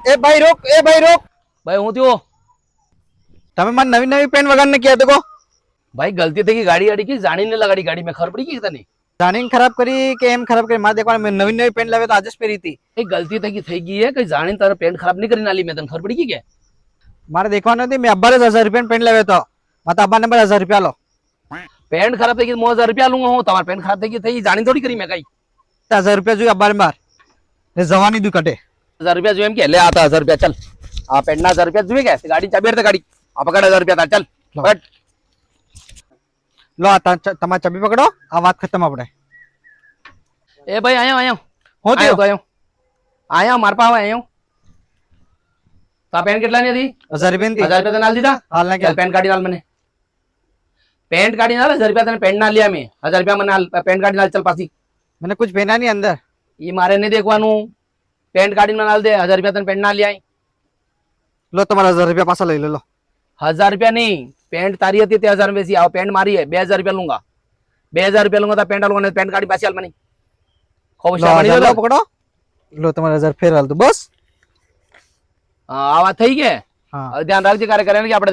એ ભાઈ રોક, એ ભાઈ રોક. ભાઈ હું થયો? તમે મને નવી નવી પેન વગાડને કહે તો ભાઈ ગલતી થઈ ગઈ, ગાડી આડી की જાણીને લગાડી ગાડી में खबर पड़ी की तने? જાણીને ખરાબ કરી કે એમ ખરાબ કરી મારે દેખવાનું મેં નવી નવી પેન લાવે તો આજે જ પહેરી હતી. એ ગલતી થઈ ગઈ है कि જાણીને તારે પેન્ટ ખરાબ નહીં કરી નાલી મેં તને ખબર પડી की क्या? મારે દેખવાનું હતી મેં અબ્બારે 1000 રૂપિયા પેન લાવ્યો તો મારા અબ્બા નંબર 1000 રૂપિયા લો. પેન્ટ ખરાબ થઈ ગઈ 1000 રૂપિયા લूंगा હું, તમારે પેન્ટ ખરાબ થઈ ગઈ થઈ જાણી થોડી કરી મેં કઈ. 1000 રૂપિયા જોઈએ અબ્બારે માર ને જવાની દુ કટે 1000 રૂપિયા જોઈએ એમ કે લે આતા 1000 રૂપિયા ચાલ. આ પેન્ટ ના 1000 રૂપિયા જોઈએ કે ગાડી ચાબી હરતે ગાડી આ પકડ 1000 રૂપિયા તાર ચાલ પકડ. લો તમારી ચાબી પકડો, આ વાત ખતમ આપણે. એ ભાઈ આયો હું થયું? આયો માર પાસે આયો. તો આ પેન્ટ કેટલાની હતી? 1000 રૂપિયા ની 1000 રૂપિયા તને આલ દીધા? હાલ ના ચાલ પેન્ટ કાઢી નાલ મને. પેન્ટ કાઢી નાલ 1000 રૂપિયા તને પેન્ટ ના લ્યા મેં 1000 રૂપિયા મને હાલ પેન્ટ કાઢી નાલ ચાલ પાછી. मैंने कुछ पहना नहीं अंदर. ये मारे नहीं देखवाનું, પેન્ટ કાઢીને નાલ દે 1000 રૂપિયા તને પેન્ટ ના લ્યા. लो तुम्हारा 1000 रुपया पासा ले लो. 1000 રૂપિયા નહીં, પેન્ટ તારી હતી તે 1000 में बेची आओ पेंट मारी है 2000 રૂપિયા लूंगा. 2000 રૂપિયા लूंगा तो पेंट लूंगा पेंट काटी पासी हाल मनी खूब शाबाश लो पकड़ो. लो तुम्हारा 1000 फेर हाल दो बस. આ વાત થઈ કે हाँ ધ્યાન રાખજે કાર્ય કરે ને કે આપણે